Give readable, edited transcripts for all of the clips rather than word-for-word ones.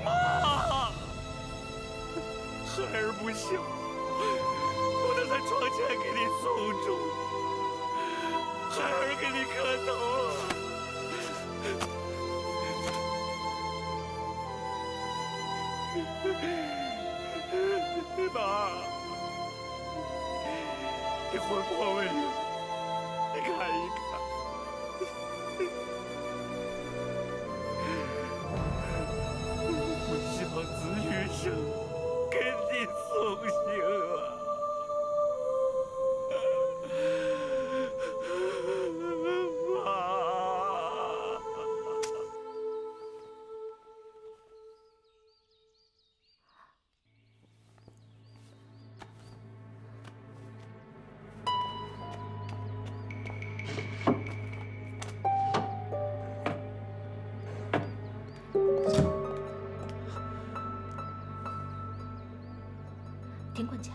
妈，孩儿不孝，不能在床前给你送终，孩儿给你磕头。妈，你魂魄未了，你看一看。不孝子余生，给你送行啊！妈。田管家，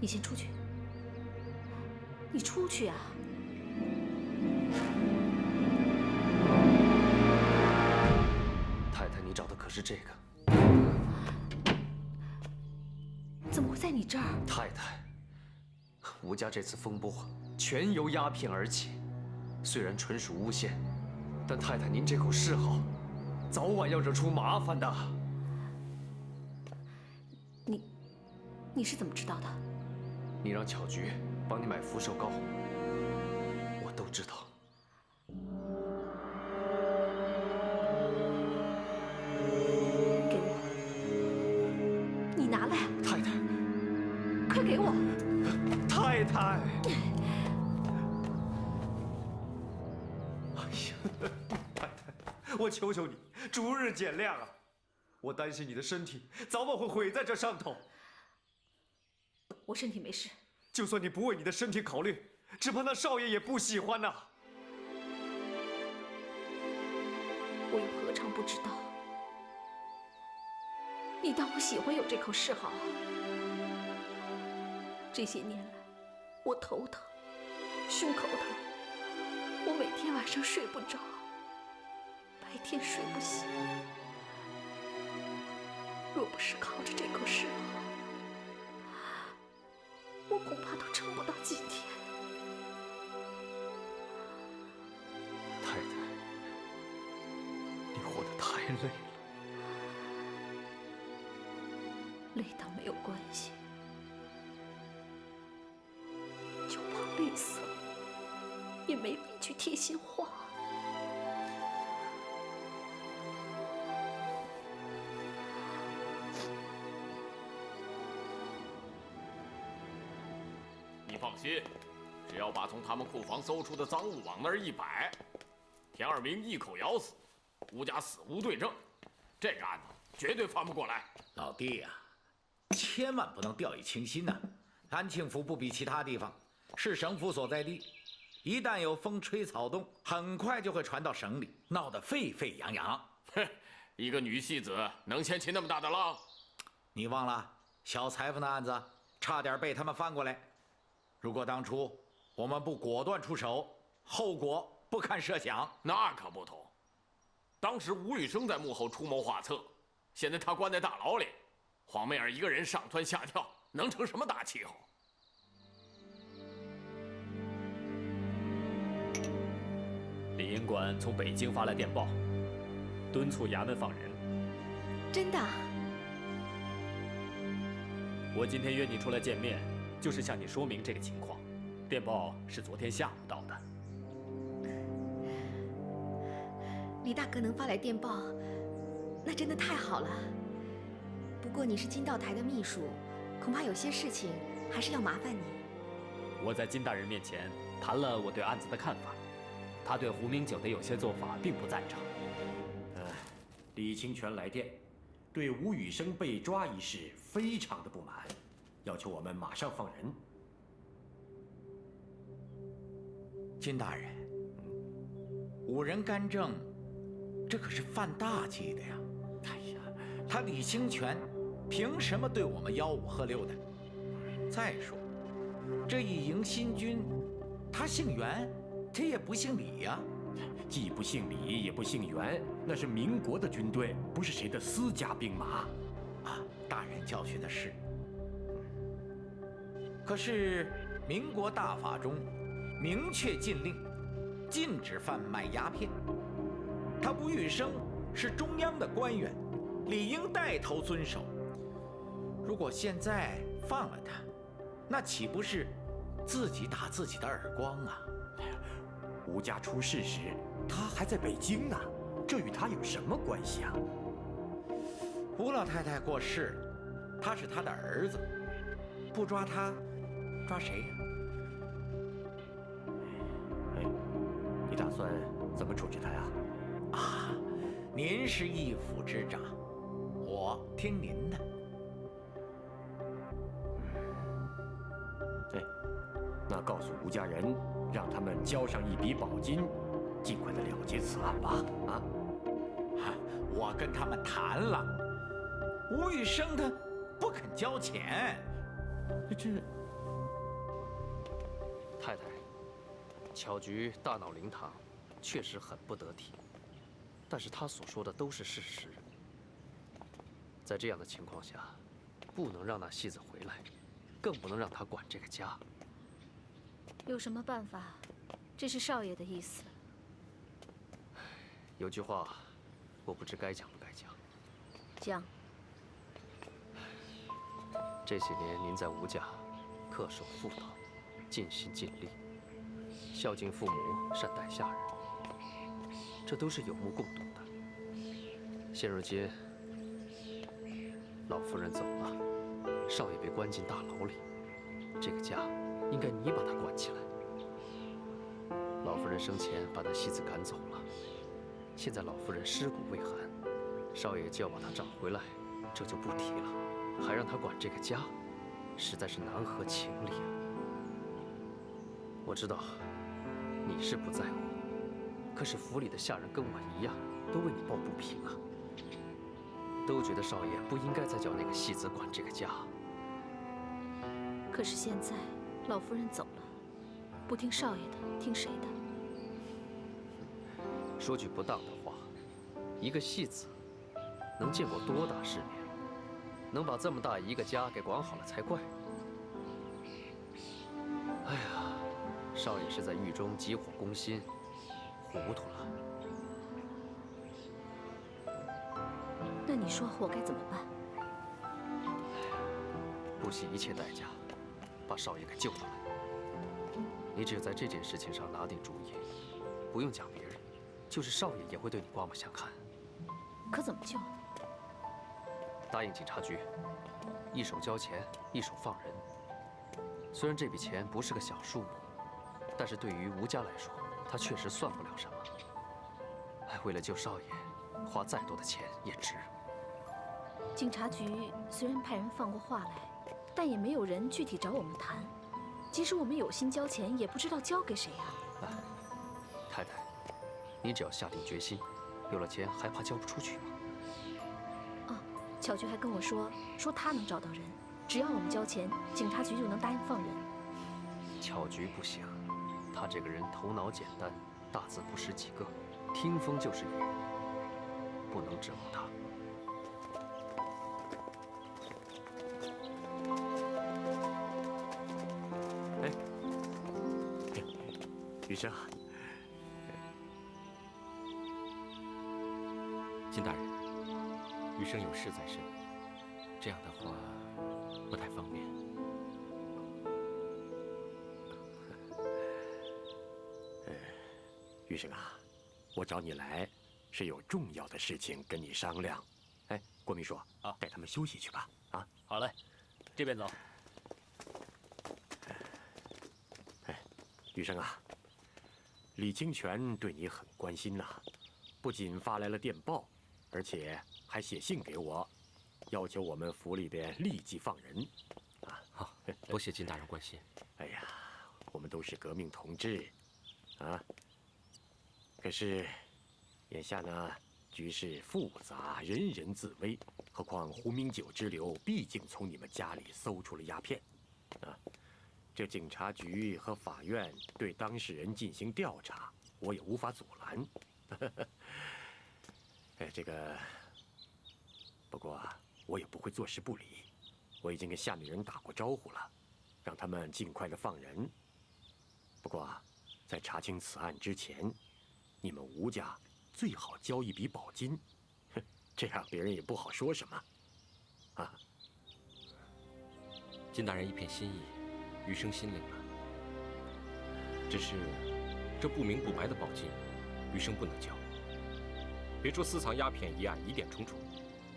你先出去。你出去啊！太太，你找的可是这个？怎么会在你这儿？太太，吴家这次风波全由鸦片而起，虽然纯属诬陷，但太太您这口嗜好，早晚要惹出麻烦的。你是怎么知道的？你让巧菊帮你买福寿膏，我都知道。给我，你拿来。太太，快给我！太太，哎呀，太太，我求求你，逐日减量啊！我担心你的身体早晚会毁在这上头。我身体没事。就算你不为你的身体考虑，只怕那少爷也不喜欢呐。我又何尝不知道？你当我喜欢有这口嗜好啊？这些年来，我头疼，胸口疼，我每天晚上睡不着，白天睡不醒。若不是靠着这口嗜好，我恐怕都撑不到今天。太太，你活得太累了。累倒没有关系，就怕累死了，也没有一句贴心话。你放心，只要把从他们库房搜出的赃物往那儿一摆，田二明一口咬死，吴家死无对证，这个案子绝对翻不过来。老弟呀，千万不能掉以轻心呐！安庆府不比其他地方，是省府所在地，一旦有风吹草动，很快就会传到省里，闹得沸沸扬扬。哼，一个女戏子能掀起那么大的浪？你忘了小裁缝的案子，差点被他们翻过来。如果当初我们不果断出手，后果不堪设想。那可不同，当时吴宇生在幕后出谋划策，现在他关在大牢里，黄媚儿一个人上蹿下跳，能成什么大气候？李营官从北京发来电报，敦促衙门放人。真的？我今天约你出来见面，就是向你说明这个情况。电报是昨天下午到的。李大哥能发来电报，那真的太好了。不过你是金道台的秘书，恐怕有些事情还是要麻烦你。我在金大人面前谈了我对案子的看法，他对胡明九的有些做法并不赞成。李清泉来电，对吴宇生被抓一事非常的不满，要求我们马上放人。金大人，五人干政，这可是犯大忌的呀！哎呀，他李清泉凭什么对我们吆五喝六的？再说，这一营新军，他姓袁，他也不姓李呀。既不姓李，也不姓袁，那是民国的军队，不是谁的私家兵马。啊，大人教训的是。可是民国大法中明确禁令，禁止贩卖鸦片。他吴玉生是中央的官员，理应带头遵守。如果现在放了他，那岂不是自己打自己的耳光啊？吴家出事时，他还在北京呢，这与他有什么关系啊？吴老太太过世了，他是他的儿子，不抓他，抓谁呀？哎，你打算怎么处置他呀？啊，您是一府之长，我听您的。哎，那告诉吴家人，让他们交上一笔宝金，尽快的了结此案吧。啊，我跟他们谈了，吴玉生他不肯交钱。这太太，巧菊大闹灵堂，确实很不得体，但是他所说的都是事实。在这样的情况下，不能让那戏子回来，更不能让他管这个家。有什么办法？这是少爷的意思。有句话，我不知该讲不该讲。讲。这些年您在吴家恪守妇道，尽心尽力，孝敬父母，善待下人，这都是有目共睹的。现如今，老夫人走了，少爷被关进大牢里，这个家应该你把他关起来。老夫人生前把那戏子赶走了，现在老夫人尸骨未寒，少爷就要把他找回来，这就不提了。还让他管这个家，实在是难合情理啊！我知道你是不在乎，可是府里的下人跟我一样，都为你抱不平啊，都觉得少爷不应该再叫那个戏子管这个家。可是现在老夫人走了，不听少爷的，听谁的？说句不当的话，一个戏子能见过多大世面？能把这么大一个家给管好了才怪。哎呀，少爷是在狱中急火攻心，糊涂了。那你说我该怎么办？不惜一切代价把少爷给救出来。你只有在这件事情上拿定主意，不用讲别人，就是少爷也会对你刮目相看。可怎么救呢？答应警察局，一手交钱，一手放人。虽然这笔钱不是个小数目，但是对于吴家来说，它确实算不了什么。哎，为了救少爷，花再多的钱也值。警察局虽然派人放过话来，但也没有人具体找我们谈。即使我们有心交钱，也不知道交给谁啊。哎，太太，你只要下定决心，有了钱还怕交不出去吗？巧菊还跟我说他能找到人，只要我们交钱，警察局就能答应放人。巧菊不行，她这个人头脑简单，大字不识几个，听风就是雨，不能指望她。哎，余生，金大人，余生有事在身，这样的话不太方便。余生啊，我找你来是有重要的事情跟你商量。哎，郭秘书啊，带他们休息去吧。啊，好嘞，这边走。哎，余生啊，李清泉对你很关心呐，不仅发来了电报，而且还写信给我，要求我们府里边立即放人。啊，好，多谢金大人关心。哎呀，我们都是革命同志，啊。可是，眼下呢，局势复杂，人人自危。何况胡明九之流毕竟从你们家里搜出了鸦片，啊，这警察局和法院对当事人进行调查，我也无法阻拦。哎，这个，不过我也不会坐视不理。我已经跟下面人打过招呼了，让他们尽快的放人。不过，在查清此案之前，你们吴家最好交一笔保金，这样别人也不好说什么。啊，金大人一片心意，余生心领了。只是，这不明不白的保金，余生不能交。别说私藏鸦片一案疑点重重，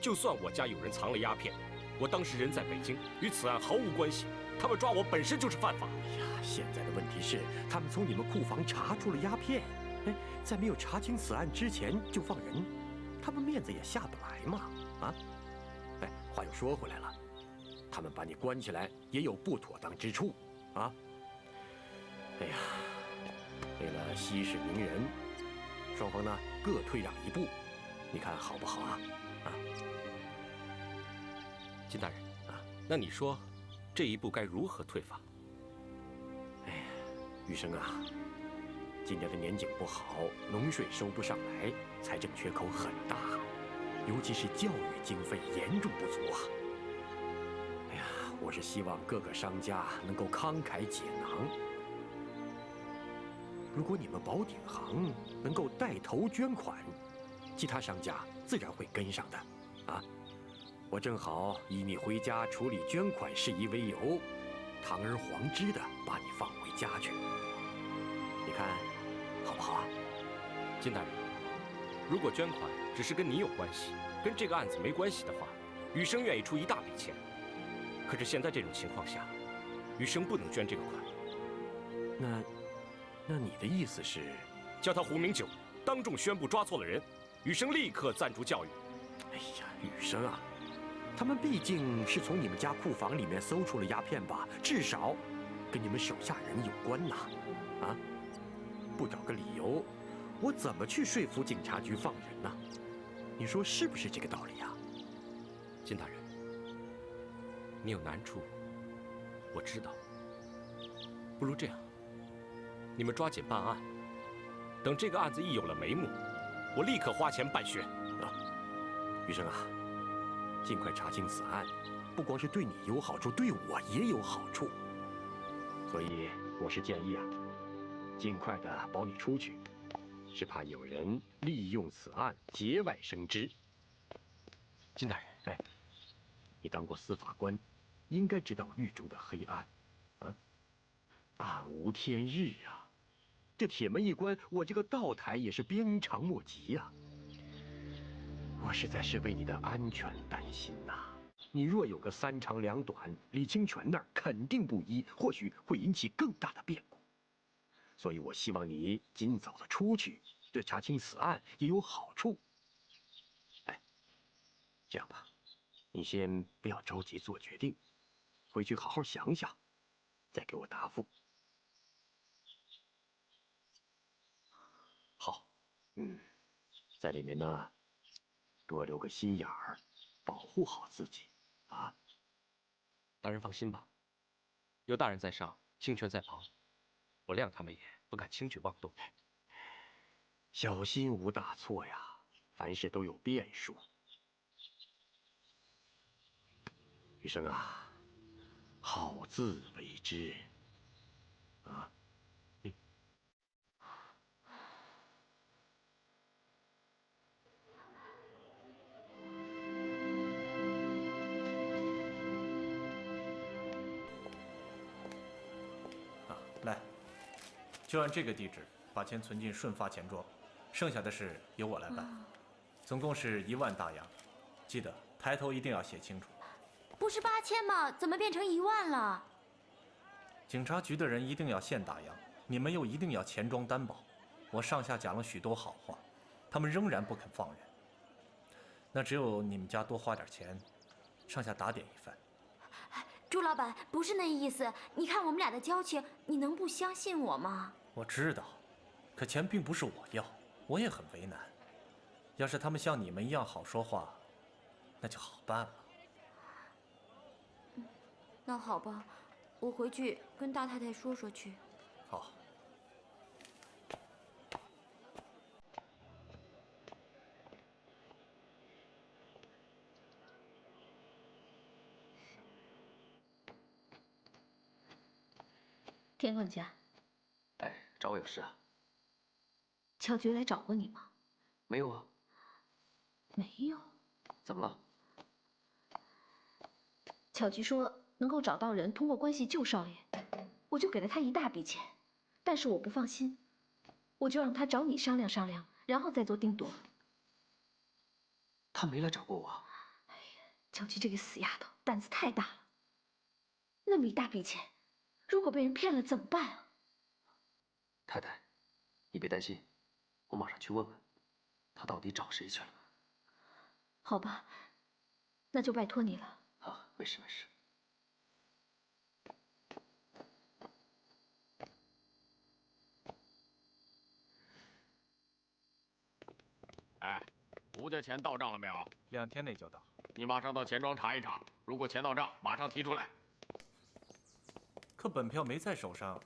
就算我家有人藏了鸦片，我当时人在北京，与此案毫无关系。他们抓我本身就是犯法。哎呀，现在的问题是，他们从你们库房查出了鸦片，哎，在没有查清此案之前就放人，他们面子也下不来嘛。啊，哎，话又说回来了，他们把你关起来也有不妥当之处，啊。哎呀，为了息事宁人，双方呢各退让一步，你看好不好啊？啊，金大人啊，那你说，这一步该如何退法？哎呀，余生啊，今年的年景不好，农税收不上来，财政缺口很大，尤其是教育经费严重不足啊。哎呀，我是希望各个商家能够慷慨解囊。如果你们宝鼎行能够带头捐款，其他商家自然会跟上的，啊！我正好以你回家处理捐款事宜为由，堂而皇之的把你放回家去，你看好不好啊？金大人，如果捐款只是跟你有关系，跟这个案子没关系的话，余生愿意出一大笔钱。可是现在这种情况下，余生不能捐这个款。那你的意思是，叫他胡明九当众宣布抓错了人，余生立刻暂住教育。哎呀，余生啊，他们毕竟是从你们家库房里面搜出了鸦片吧，至少跟你们手下人有关呐。啊，不找个理由，我怎么去说服警察局放人呢？你说是不是这个道理啊？金大人，你有难处，我知道。不如这样，你们抓紧办案，等这个案子一有了眉目，我立刻花钱办宣。余生啊，尽快查清此案，不光是对你有好处，对我也有好处。所以我是建议啊，尽快的保你出去，是怕有人利用此案节外生枝。金大人，哎，你当过司法官，应该知道狱中的黑暗，啊，暗无天日啊！这铁门一关，我这个道台也是鞭长莫及呀。我实在是为你的安全担心呐。你若有个三长两短，李清泉那儿肯定不依，或许会引起更大的变故。所以我希望你尽早的出去，对查清此案也有好处。哎，这样吧，你先不要着急做决定，回去好好想想，再给我答复。好，在里面呢，多留个心眼儿，保护好自己啊。大人放心吧，有大人在上，清泉在旁，我谅他们也不敢轻举妄动。小心无大错呀，凡事都有变数。余生啊，好自为之啊。来，就按这个地址把钱存进顺发钱庄，剩下的事由我来办。总共是1万大洋，记得抬头一定要写清楚。不是8000吗？怎么变成1万了？警察局的人一定要现打烊，你们又一定要钱庄担保。我上下讲了许多好话，他们仍然不肯放人。那只有你们家多花点钱，上下打点一番。朱老板，不是那意思。你看我们俩的交情，你能不相信我吗？我知道，可钱并不是我要，我也很为难。要是他们像你们一样好说话，那就好办了。那好吧，我回去跟大太太说说去。好。田管家，哎，找我有事啊？乔局来找过你吗？没有啊。没有。怎么了？巧菊说能够找到人通过关系救少爷，我就给了他一大笔钱，但是我不放心，我就让他找你商量商量，然后再做定夺。他没来找过我。哎呀，巧菊这个死丫头胆子太大了，那么一大笔钱，如果被人骗了怎么办啊？太太，你别担心，我马上去问问，他到底找谁去了。好吧，那就拜托你了。啊，没事没事。哎，吴家钱到账了没有？2天内就到。你马上到钱庄查一查，如果钱到账，马上提出来。可本票没在手上，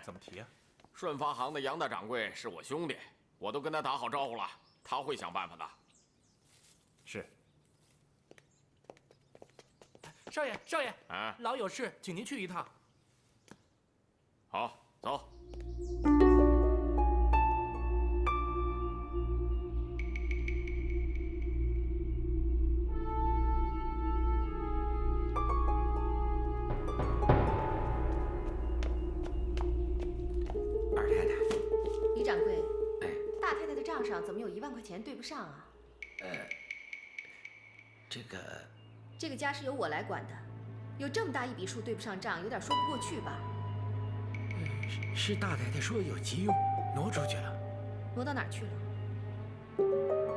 怎么提呀？顺发行的杨大掌柜是我兄弟，我都跟他打好招呼了，他会想办法的。是。少爷，少爷，啊，老有事，请您去一趟。好，走。二太太，李掌柜，哎，大太太的账上怎么有1万块钱对不上啊？这个家是由我来管的，有这么大一笔数对不上账，有点说不过去吧？是大太太说有急用，挪出去了。挪到哪儿去了？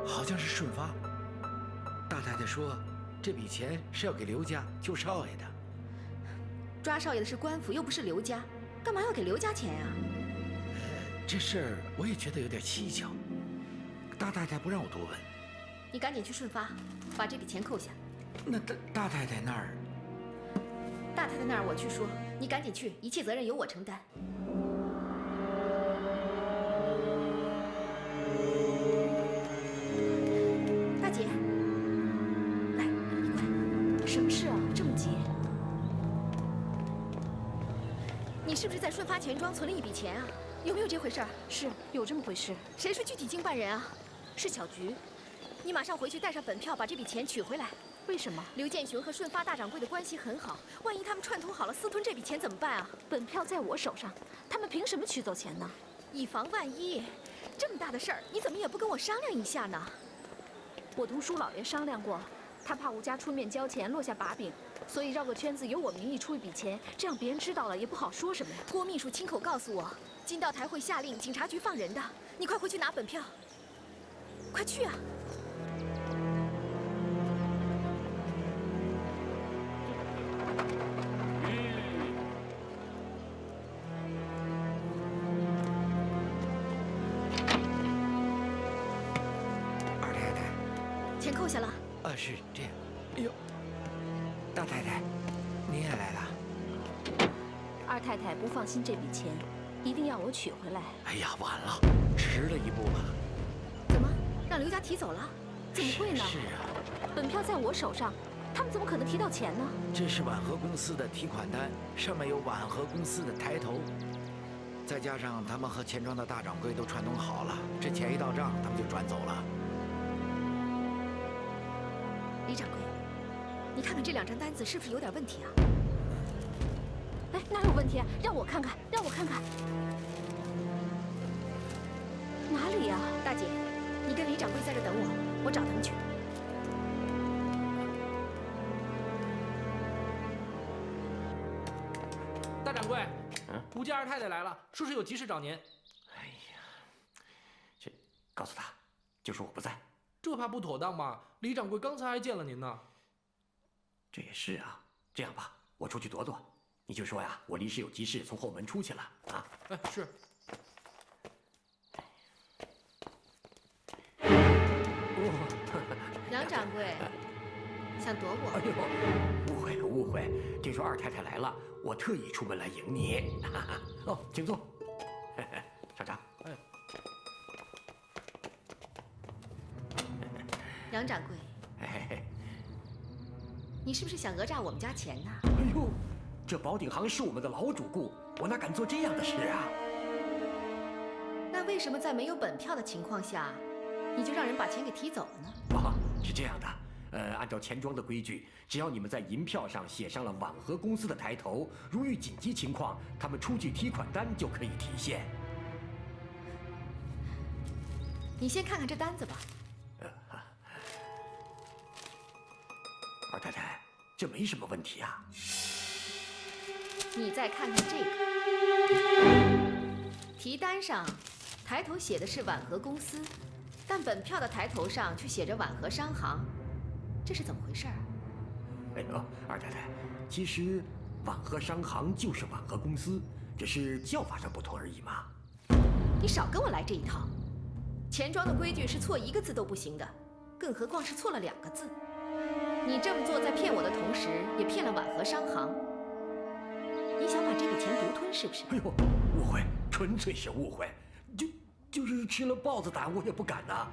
好像是顺发。大太太说，这笔钱是要给刘家救少爷的。抓少爷的是官府，又不是刘家，干嘛要给刘家钱呀？这事儿我也觉得有点蹊跷。大太太不让我多问。你赶紧去顺发，把这笔钱扣下。那大太太那儿，大太太那儿我去说，你赶紧去，一切责任由我承担。大姐，来，你过来。什么事啊？这么急？你是不是在顺发钱庄存了一笔钱啊？有没有这回事儿？是，有这么回事。谁是具体经办人啊？是巧菊。你马上回去带上本票，把这笔钱取回来。为什么？刘建雄和顺发大掌柜的关系很好，万一他们串通好了私吞这笔钱怎么办啊？本票在我手上，他们凭什么取走钱呢？以防万一，这么大的事儿，你怎么也不跟我商量一下呢？我同舒老爷商量过，他怕吴家出面交钱落下把柄，所以绕个圈子由我名义出一笔钱，这样别人知道了也不好说什么呀。郭秘书亲口告诉我，金道台会下令警察局放人的，你快回去拿本票，快去啊！扣下了。是这样。哎呦，大太太，您也来了。二太太不放心这笔钱，一定要我取回来。哎呀，晚了，迟了一步了。怎么让刘家提走了？怎么会呢？是啊，本票在我手上，他们怎么可能提到钱呢？这是婉和公司的提款单，上面有婉和公司的抬头，再加上他们和钱庄的大掌柜都串通好了，这钱一到账，他们就转走了。李掌柜，你看看这2张单子是不是有点问题啊？哎，哪有问题啊？让我看看，让我看看，哪里呀？大姐，你跟李掌柜在这等我，我找他们去。大掌柜，吴家二太太来了，说是有急事找您。哎呀，这告诉他，就说我不在。这怕不妥当吧？李掌柜刚才还见了您呢。这也是啊，这样吧，我出去躲躲，你就说呀，我临时有急事从后门出去了啊。哎，是。杨掌柜，想躲我？哎呦，误会了误会，听说二太太来了，我特意出门来迎你。哦，请坐，尝尝。哎。杨掌柜，你是不是想讹诈我们家钱呢？哎呦，这宝鼎行是我们的老主顾，我哪敢做这样的事啊？那为什么在没有本票的情况下，你就让人把钱给提走了呢？啊，是这样的。按照钱庄的规矩，只要你们在银票上写上了婉和公司的抬头，如遇紧急情况，他们出具提款单就可以提现。你先看看这单子吧。二太太，这没什么问题啊。你再看看这个，提单上抬头写的是婉和公司，但本票的抬头上却写着婉和商行，这是怎么回事？哎呦，二太太，其实婉和商行就是婉和公司，只是叫法上不同而已嘛。你少跟我来这一套。钱庄的规矩是错一个字都不行的，更何况是错了2个字。你这么做，在骗我的同时，也骗了婉和商行。你想把这笔钱独吞是不是？哎呦，误会，纯粹是误会。就是吃了豹子胆，我也不敢呐。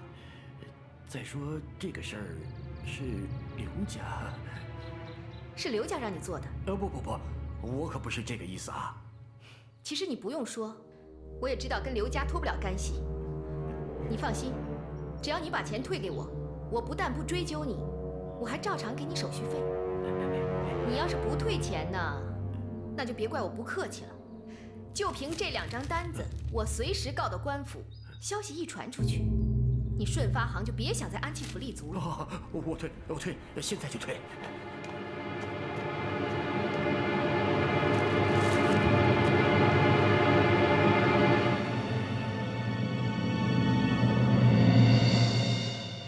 再说这个事儿是刘家，是刘家让你做的？不，我可不是这个意思啊。其实你不用说，我也知道跟刘家脱不了干系。你放心，只要你把钱退给我，我不但不追究你，我还照常给你手续费。你要是不退钱呢，那就别怪我不客气了。就凭这2张单子，我随时告到官府，消息一传出去，你顺发行就别想在安庆府立足了。我退，现在就退。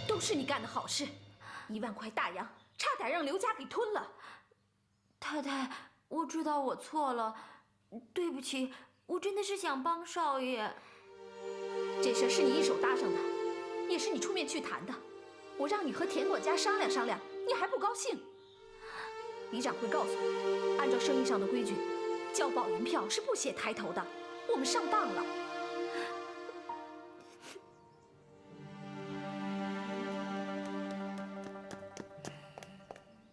都是你干的好事，1万块大洋，差点让刘家给吞了。太太，我知道我错了，对不起，我真的是想帮少爷。这事是你一手搭上的，也是你出面去谈的。我让你和田管家商量商量，你还不高兴。李掌柜告诉我，按照生意上的规矩，交保银票是不写抬头的，我们上当了。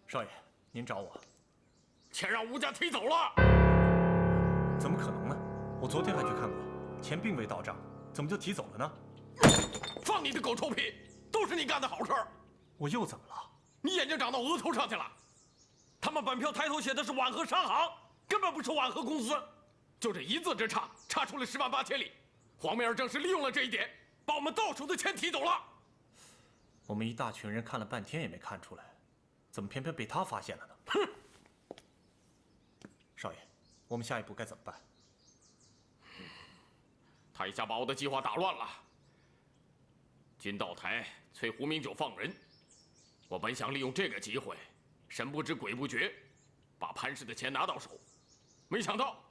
少爷，您找我？钱让吴家提走了。怎么可能呢？我昨天还去看过，钱并未到账，怎么就提走了呢？放你的狗臭屁！都是你干的好事儿。我又怎么了？你眼睛长到额头上去了。他们本票抬头写的是婉和商行，根本不是婉和公司。就这1字之差，差出了10万8千里。黄梅儿正是利用了这一点，把我们到手的钱提走了。我们一大群人看了半天也没看出来，怎么偏偏被他发现了呢？哼！少爷，我们下一步该怎么办？他一下把我的计划打乱了。金道台催胡明九放人，我本想利用这个机会，神不知鬼不觉，把潘氏的钱拿到手，没想到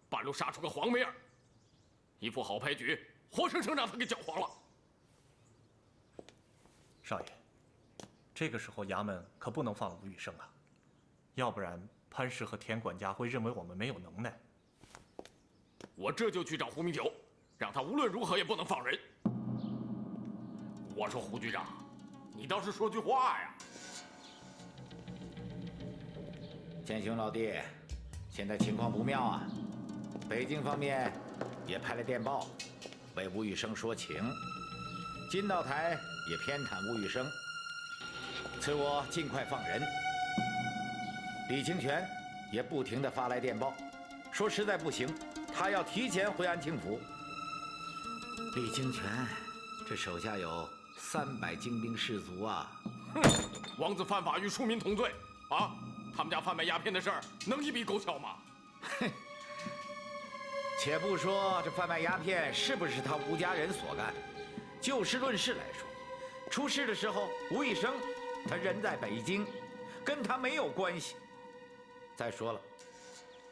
半路杀出个黄梅儿，一副好牌局，活生生让他给搅黄了。少爷，这个时候衙门可不能放吴宇生啊，要不然潘氏和田管家会认为我们没有能耐。我这就去找胡明九，让他无论如何也不能放人。我说胡局长，你倒是说句话呀！建雄老弟，现在情况不妙啊！北京方面也派了电报，为吴宇生说情。金道台也偏袒吴宇生，催我尽快放人。李清泉也不停地发来电报，说实在不行，他要提前回安庆府。李清泉这手下有300精兵士卒啊！哼，王子犯法与庶民同罪啊！他们家贩卖鸦片的事儿能一笔勾销吗？哼，且不说这贩卖鸦片是不是他吴家人所干，就事论事来说，出事的时候吴宇生他人在北京，跟他没有关系。再说了，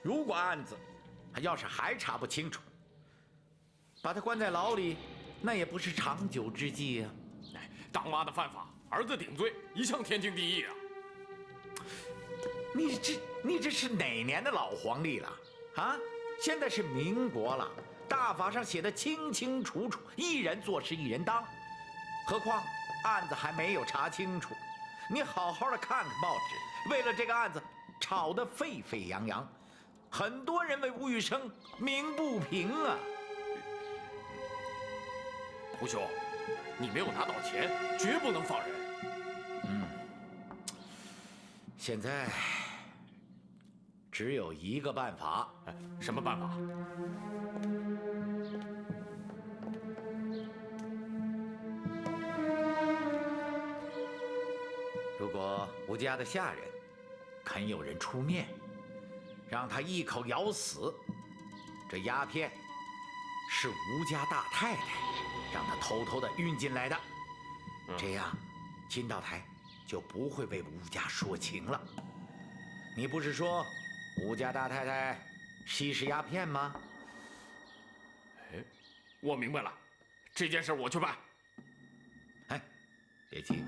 如果案子他要是还查不清楚，把他关在牢里，那也不是长久之计呀。当妈的犯法，儿子顶罪，一向天经地义啊！你这是哪年的老黄历了啊？现在是民国了，大法上写的清清楚楚，一人做事一人当。何况案子还没有查清楚，你好好的看看报纸，为了这个案子吵得沸沸扬扬，很多人为吴玉生鸣不平啊。胡兄，你没有拿到钱，绝不能放人。现在只有一个办法。什么办法？如果吴家的下人肯有人出面，让他一口咬死，这鸦片是吴家大太太让他偷偷的运进来的，这样金道台就不会为吴家说情了。你不是说吴家大太太吸食鸦片吗？哎，我明白了，这件事我去办。哎，别急，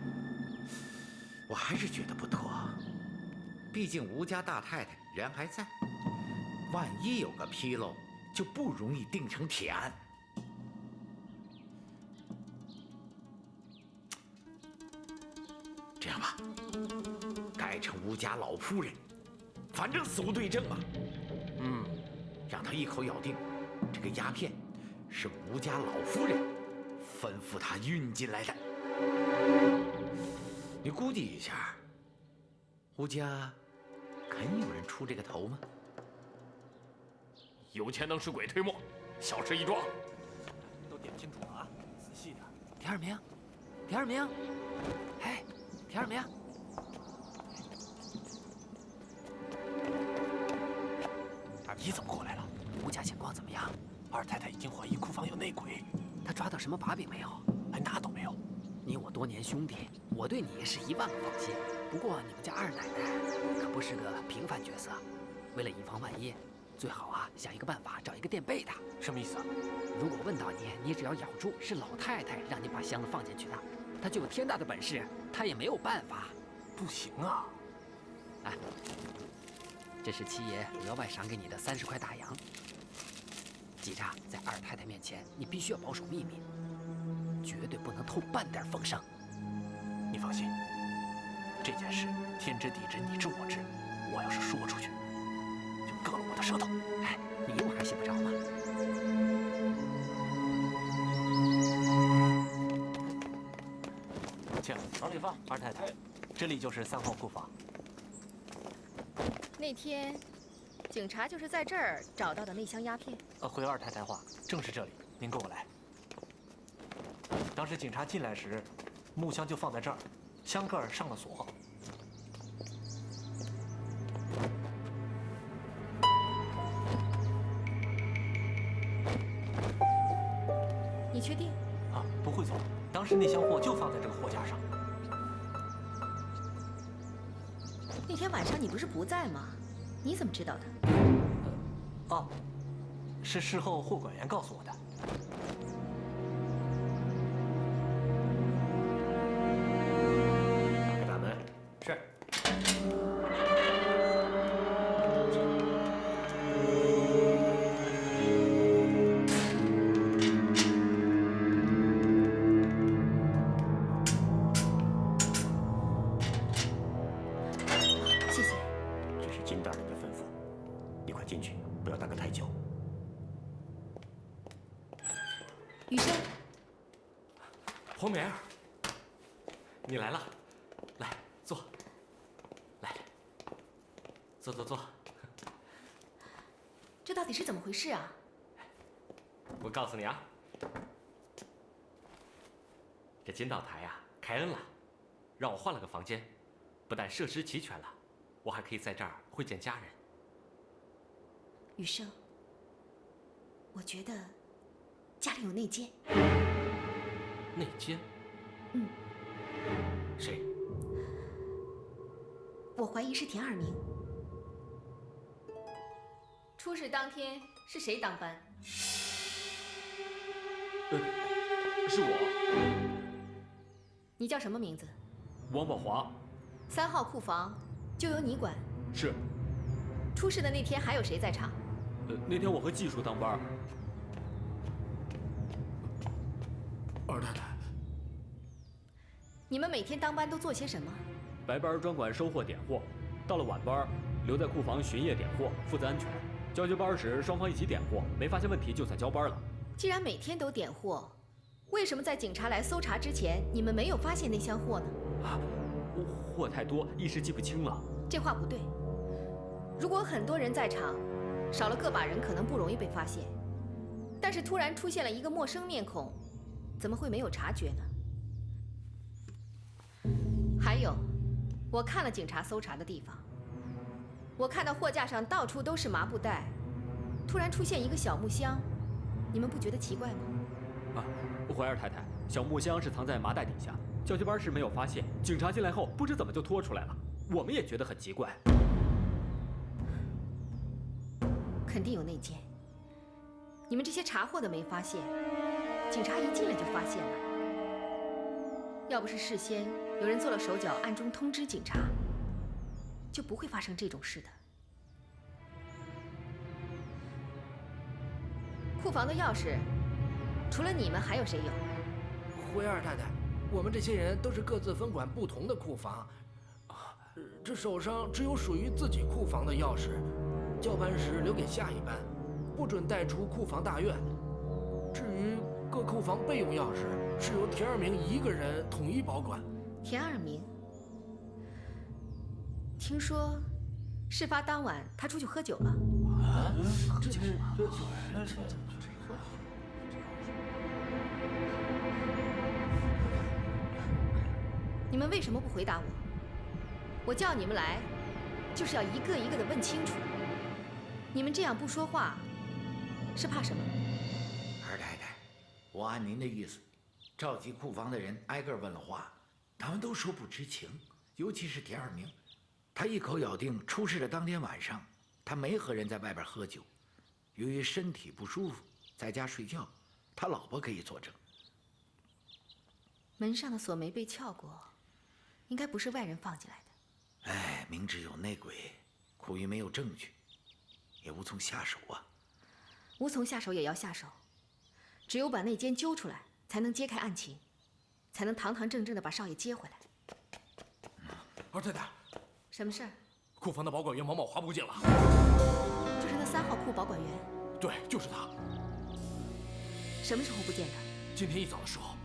我还是觉得不妥。毕竟吴家大太太人还在，万一有个纰漏，就不容易定成铁案。这样吧，改成吴家老夫人，反正死无对证嘛。让他一口咬定，这个鸦片是吴家老夫人吩咐他运进来的。你估计一下，吴家肯有人出这个头吗？有钱能使鬼推磨，小事一桩。都点清楚了啊，仔细点。田二明，田二明，哎，田二明，你怎么过来了？吴家情况怎么样？二太太已经怀疑库房有内鬼，他抓到什么把柄没有？哎，那倒没有。你我多年兄弟，我对你是1万个放心。不过你们家二奶奶可不是个平凡角色，为了以防万一，最好啊想一个办法找一个垫背的。什么意思啊？如果问到你，你只要咬住是老太太让你把箱子放进去的，她就有天大的本事，她也没有办法。不行啊！哎，这是七爷额外赏给你的30块大洋。记着，在二太太面前，你必须要保守秘密，绝对不能透半点风声。你放心，这件事天知地知你知我知，我要是说出去，就割了我的舌头。哎，你我还信不着吗？请往里放。二太太，这里就是3号库房。那天，警察就是在这儿找到的那箱鸦片。回二太太话，正是这里。您跟我来。当时警察进来时，木箱就放在这儿，箱盖上了锁。你确定？啊，不会错。当时那箱货就放在这个货架上。那天晚上你不是不在吗？你怎么知道的？哦，是事后货管员告诉我的。打开大门。是。谢谢。这是金大人的吩咐，你快进去，不要耽搁太久。雨生，红梅儿，你来了，来坐，来，坐。这到底是怎么回事啊？我告诉你啊，这金道台呀开恩了，让我换了个房间，不但设施齐全了，我还可以在这儿会见家人。雨生，我觉得家里有内奸。内奸？嗯，谁？我怀疑是田二明。出事当天是谁当班？是我。你叫什么名字？王宝华。3号库房就由你管。是。出事的那天还有谁在场？那天我和技术当班。二太太，你们每天当班都做些什么？白班专管收货点货，到了晚班留在库房巡夜点货，负责安全。交接班时双方一起点货，没发现问题就算交班了。既然每天都点货，为什么在警察来搜查之前，你们没有发现那箱货呢？啊，货太多，一时记不清了。这话不对。如果很多人在场，少了个把人可能不容易被发现，但是突然出现了一个陌生面孔，怎么会没有察觉呢？还有，我看了警察搜查的地方，我看到货架上到处都是麻布袋，突然出现一个小木箱，你们不觉得奇怪吗？啊，怀儿太太，小木箱是藏在麻袋底下，交接班时没有发现，警察进来后不知怎么就拖出来了，我们也觉得很奇怪。肯定有内奸，你们这些查货的没发现，警察一进来就发现了。要不是事先有人做了手脚，暗中通知警察，就不会发生这种事的。库房的钥匙，除了你们还有谁有？辉二太太，我们这些人都是各自分管不同的库房，这手上只有属于自己库房的钥匙。交班时留给下一班，不准带出库房大院。至于各库房备用钥匙，是由田二明一个人统一保管。田二明，听说事发当晚他出去喝酒了。啊？你们为什么不回答我？我叫你们来，就是要一个一个的问清楚。你们这样不说话，是怕什么？二太太，我按您的意思，召集库房的人挨个问了话，他们都说不知情，尤其是田二明，他一口咬定出事的当天晚上，他没和人在外边喝酒，由于身体不舒服，在家睡觉，他老婆可以作证。门上的锁没被撬过，应该不是外人放进来的。哎，明知有内鬼，苦于没有证据。也无从下手啊！无从下手也要下手，只有把内奸揪出来，才能揭开案情，才能堂堂正正的把少爷接回来。二太太，什么事儿？库房的保管员毛某华不见了。就是那3号库保管员。对，就是他。什么时候不见的？今天一早的时候。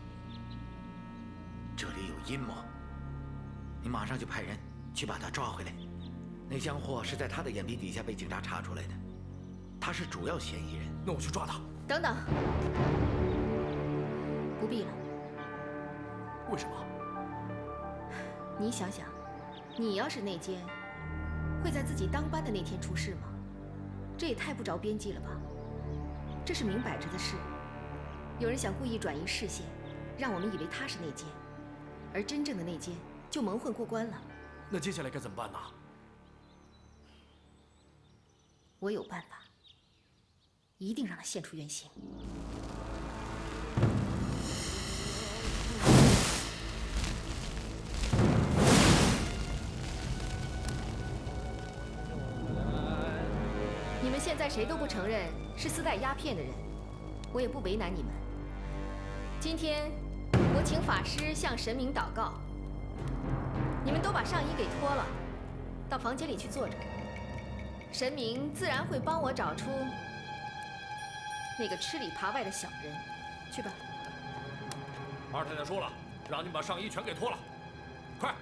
这里有阴谋，你马上就派人去把他抓回来。那箱货是在他的眼皮底下被警察查出来的，他是主要嫌疑人。那我去抓他。等等，不必了。为什么？你想想，你要是内奸，会在自己当班的那天出事吗？这也太不着边际了吧！这是明摆着的事，有人想故意转移视线，让我们以为他是内奸，而真正的内奸就蒙混过关了。那接下来该怎么办呢？我有办法，一定让他现出原形。你们现在谁都不承认是私带鸦片的人，我也不为难你们。今天我请法师向神明祷告，你们都把上衣给脱了，到房间里去坐着。神明自然会帮我找出那个吃里扒外的小人，去吧。二太太说了，让你们把上衣全给脱了，快！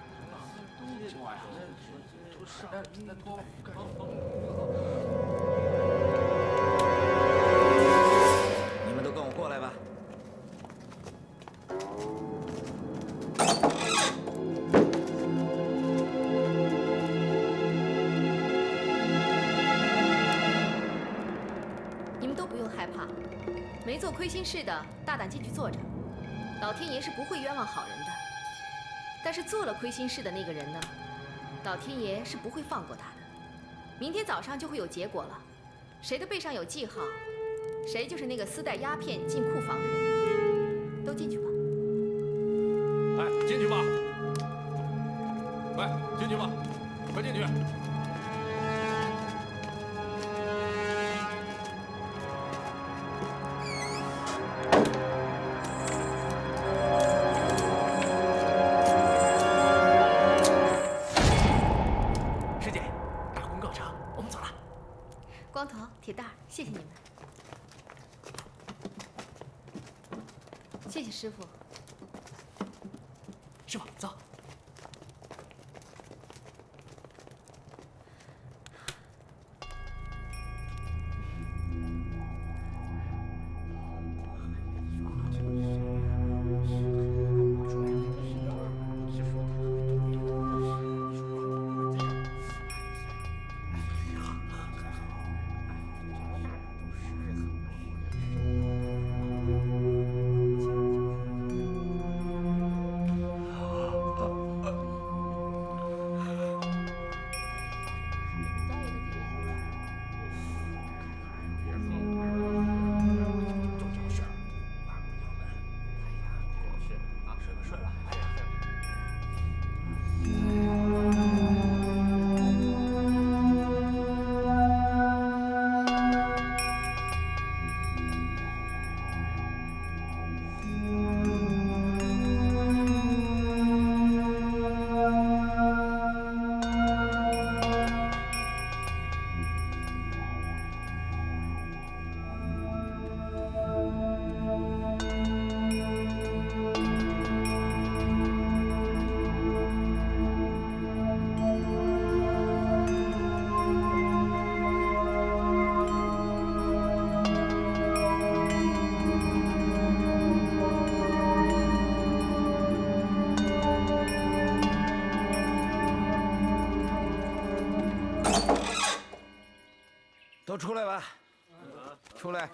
你们都跟我过来吧。没做亏心事的，大胆进去坐着，老天爷是不会冤枉好人的。但是做了亏心事的那个人呢，老天爷是不会放过他的。明天早上就会有结果了，谁的背上有记号，谁就是那个私带鸦片进库房的人。都进去吧。哎，进去吧。来，进去吧，快进去。光头，谢师傅。师傅，走。都出来吧，出来。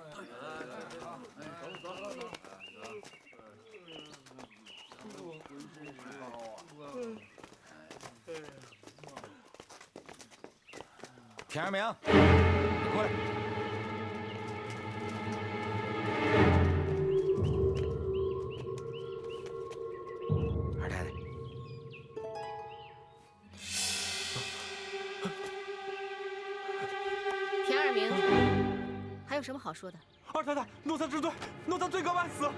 田二明，你过来。二太太。田二明，还有什么好说的？二太太，奴才知罪，奴才罪该万死。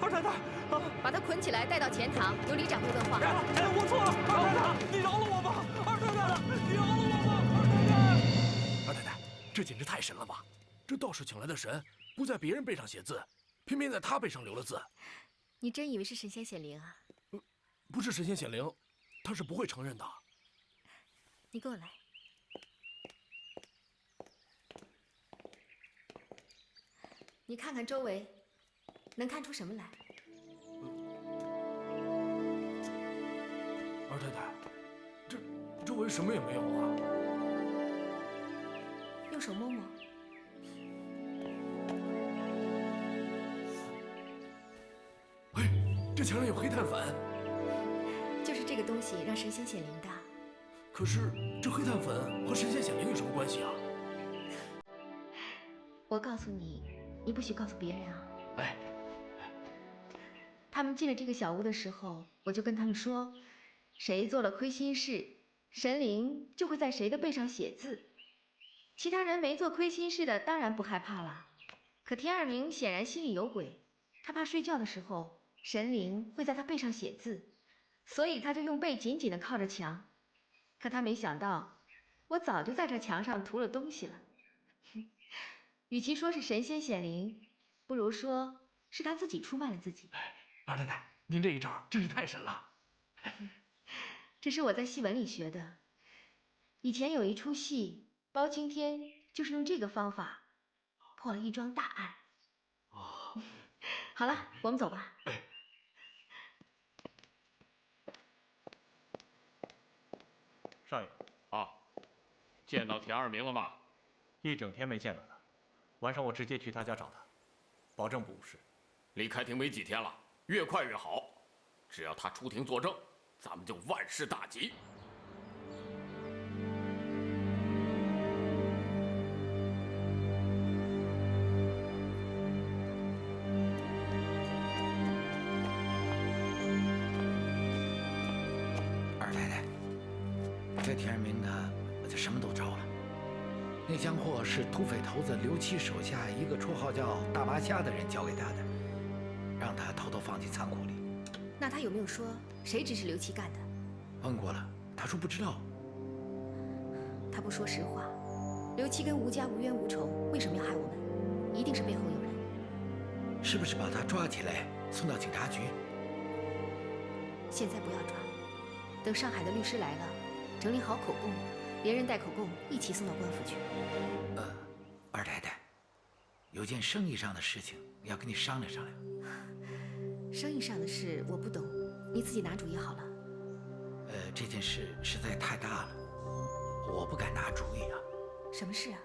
二太太，把他捆起来带到前堂，由李掌柜问话。我错了，二太太，你饶了我吧！二太太，你饶了我吧！二太太，这简直太神了吧！这道士请来的神不在别人背上写字，偏偏在他背上留了字。你真以为是神仙显灵啊？不是神仙显灵，他是不会承认的。你跟我来。你看看周围，能看出什么来？二太太，这周围什么也没有啊。用手摸摸。哎，这墙上有黑炭粉。就是这个东西让神仙显灵的。可是这黑炭粉和神仙显灵有什么关系啊？我告诉你，你不许告诉别人啊。哎。他们进了这个小屋的时候，我就跟他们说，谁做了亏心事，神灵就会在谁的背上写字。其他人没做亏心事的，当然不害怕了。可田二明显然心里有鬼，他怕睡觉的时候神灵会在他背上写字，所以他就用背紧紧地靠着墙。可他没想到，我早就在这墙上涂了东西了。与其说是神仙显灵，不如说是他自己出卖了自己。二太太，您这一招真是太神了。这是我在戏文里学的。以前有一出戏，包青天就是用这个方法破了一桩大案。哦，好了，我们走吧。少爷，啊，见到田二明了吗？一整天没见到他，晚上我直接去他家找他，保证不误事。离开庭没几天了，越快越好。只要他出庭作证，咱们就万事大吉。二太太，这田二明他什么都招了。那箱货是土匪头子刘七手下一个绰号叫大麻虾的人交给他的，让他偷偷放进仓库里。那他有没有说谁指使刘七干的？问过了，他说不知道。他不说实话。刘七跟吴家无冤无仇，为什么要害我们？一定是背后有人。是不是把他抓起来送到警察局？现在不要抓，等上海的律师来了，整理好口供，连人带口供一起送到官府去。二太太，有件生意上的事情要跟你商量商量。生意上的事我不懂，你自己拿主意好了。这件事实在太大了，我不敢拿主意啊。什么事啊？